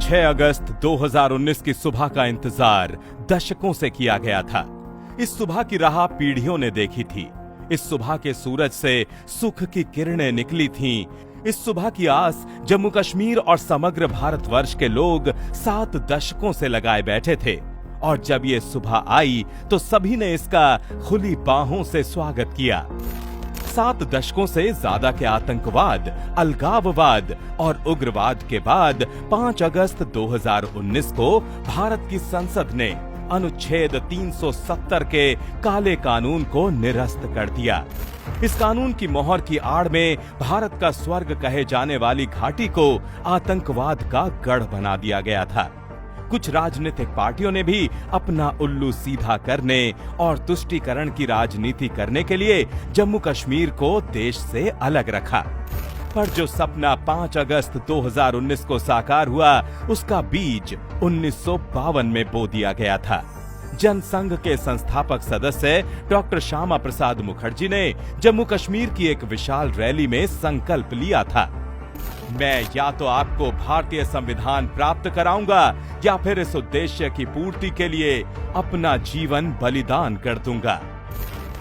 6 अगस्त 2019 की सुबह का इंतजार दशकों से किया गया था। इस सुबह की राह पीढ़ियों ने देखी थी। इस सुबह के सूरज से सुख की किरणें निकली थीं। इस सुबह की आस जम्मू कश्मीर और समग्र भारतवर्ष के लोग 7 दशकों से लगाए बैठे थे। और जब ये सुबह आई तो सभी ने इसका खुली बाहों से स्वागत किया। 7 दशकों से ज्यादा के आतंकवाद, अलगाववाद और उग्रवाद के बाद 5 अगस्त 2019 को भारत की संसद ने अनुच्छेद 370 के काले कानून को निरस्त कर दिया। इस कानून की मोहर की आड़ में भारत का स्वर्ग कहे जाने वाली घाटी को आतंकवाद का गढ़ बना दिया गया था। कुछ राजनीतिक पार्टियों ने भी अपना उल्लू सीधा करने और तुष्टीकरण की राजनीति करने के लिए जम्मू कश्मीर को देश से अलग रखा। पर जो सपना 5 अगस्त 2019 को साकार हुआ, उसका बीज 1952 में बो दिया गया था। जनसंघ के संस्थापक सदस्य डॉक्टर श्यामा प्रसाद मुखर्जी ने जम्मू कश्मीर की एक विशाल रैली में संकल्प लिया था, मैं या तो आपको भारतीय संविधान प्राप्त कराऊंगा या फिर इस उद्देश्य की पूर्ति के लिए अपना जीवन बलिदान कर दूंगा।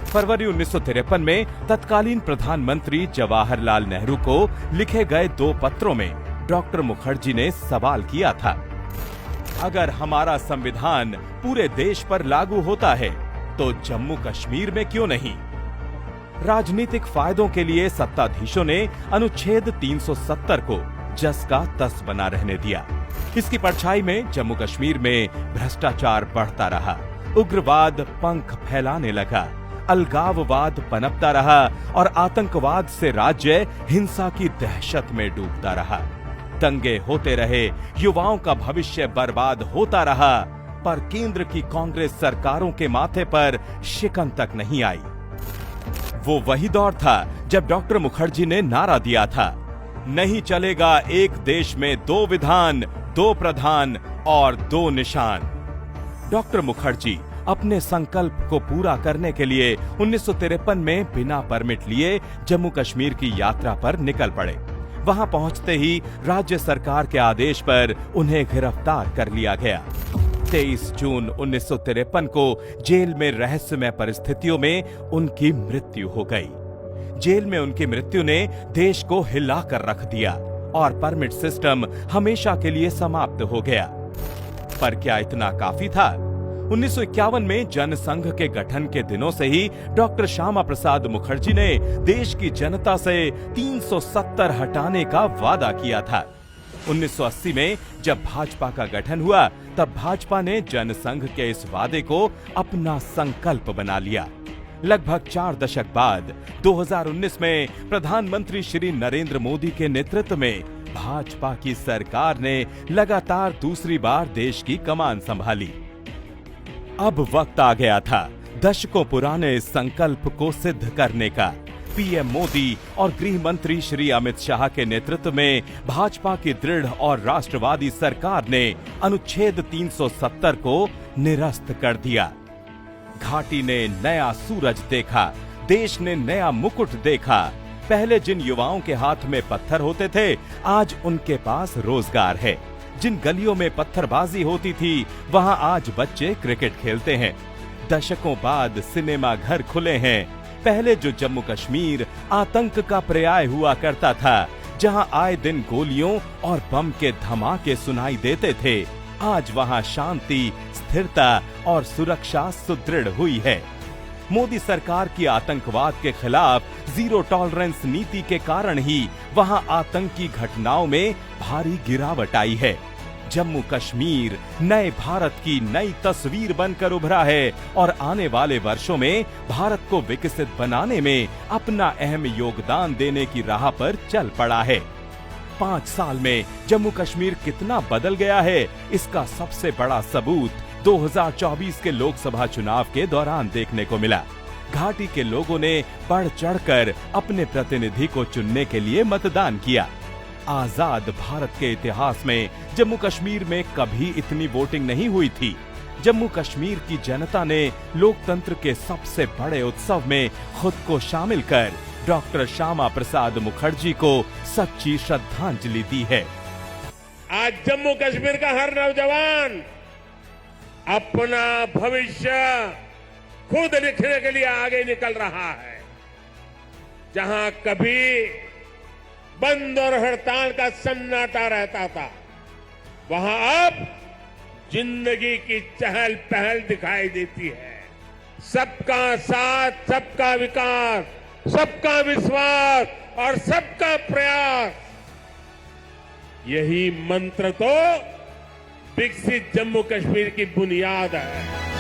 फरवरी 1953 में तत्कालीन प्रधानमंत्री जवाहरलाल नेहरू को लिखे गए 2 पत्रों में डॉक्टर मुखर्जी ने सवाल किया था, अगर हमारा संविधान पूरे देश पर लागू होता है तो जम्मू कश्मीर में क्यों नहीं? राजनीतिक फायदों के लिए सत्ताधीशों ने अनुच्छेद 370 को जस का तस बना रहने दिया। इसकी परछाई में जम्मू कश्मीर में भ्रष्टाचार बढ़ता रहा, उग्रवाद पंख फैलाने लगा, अलगाववाद पनपता रहा और आतंकवाद से राज्य हिंसा की दहशत में डूबता रहा। दंगे होते रहे, युवाओं का भविष्य बर्बाद होता रहा, पर केंद्र की कांग्रेस सरकारों के माथे पर शिकन तक नहीं आई। वो वही दौर था जब डॉक्टर मुखर्जी ने नारा दिया था, नहीं चलेगा एक देश में 2 विधान, 2 प्रधान और 2 निशान। डॉक्टर मुखर्जी अपने संकल्प को पूरा करने के लिए 1953 में बिना परमिट लिए जम्मू कश्मीर की यात्रा पर निकल पड़े। वहां पहुंचते ही राज्य सरकार के आदेश पर उन्हें गिरफ्तार कर लिया गया। 23 जून 1953 को जेल में रहस्यमय परिस्थितियों में उनकी मृत्यु हो गई। जेल में उनकी मृत्यु ने देश को हिलाकर रख दिया और परमिट सिस्टम हमेशा के लिए समाप्त हो गया। पर क्या इतना काफी था? 1951 में जनसंघ के गठन के दिनों से ही डॉक्टर श्यामा प्रसाद मुखर्जी ने देश की जनता से 370 हटाने का वादा किया था। 1980 में जब भाजपा का गठन हुआ, तब भाजपा ने जनसंघ के इस वादे को अपना संकल्प बना लिया। लगभग 4 दशक बाद 2019 में प्रधानमंत्री श्री नरेंद्र मोदी के नेतृत्व में भाजपा की सरकार ने लगातार दूसरी बार देश की कमान संभाली। अब वक्त आ गया था दशकों पुराने इस संकल्प को सिद्ध करने का। पीएम मोदी और गृह मंत्री श्री अमित शाह के नेतृत्व में भाजपा की दृढ़ और राष्ट्रवादी सरकार ने अनुच्छेद 370 को निरस्त कर दिया। घाटी ने नया सूरज देखा, देश ने नया मुकुट देखा। पहले जिन युवाओं के हाथ में पत्थर होते थे, आज उनके पास रोजगार है। जिन गलियों में पत्थरबाजी होती थी, वहां आज बच्चे क्रिकेट खेलते हैं। दशकों बाद सिनेमा घर खुले हैं। पहले जो जम्मू कश्मीर आतंक का पर्याय हुआ करता था, जहां आए दिन गोलियों और बम के धमाके सुनाई देते थे, आज वहां शांति, स्थिरता और सुरक्षा सुदृढ़ हुई है। मोदी सरकार की आतंकवाद के खिलाफ जीरो टॉलरेंस नीति के कारण ही वहां आतंकी घटनाओं में भारी गिरावट आई है। जम्मू कश्मीर नए भारत की नई तस्वीर बनकर उभरा है और आने वाले वर्षों में भारत को विकसित बनाने में अपना अहम योगदान देने की राह पर चल पड़ा है। 5 साल में जम्मू कश्मीर कितना बदल गया है, इसका सबसे बड़ा सबूत 2024 के लोकसभा चुनाव के दौरान देखने को मिला। घाटी के लोगों ने बढ़ चढ़कर अपने प्रतिनिधि को चुनने के लिए मतदान किया। आजाद भारत के इतिहास में जम्मू कश्मीर में कभी इतनी वोटिंग नहीं हुई थी। जम्मू कश्मीर की जनता ने लोकतंत्र के सबसे बड़े उत्सव में खुद को शामिल कर डॉक्टर श्यामा प्रसाद मुखर्जी को सच्ची श्रद्धांजलि दी है। आज जम्मू कश्मीर का हर नौजवान अपना भविष्य खुद लिखने के लिए आगे निकल रहा है। जहां कभी बंद और हड़ताल का सन्नाटा रहता था, वहां अब जिंदगी की चहल पहल दिखाई देती है। सबका साथ, सबका विकास, सबका विश्वास और सबका प्रयास, यही मंत्र तो विकसित जम्मू कश्मीर की बुनियाद है।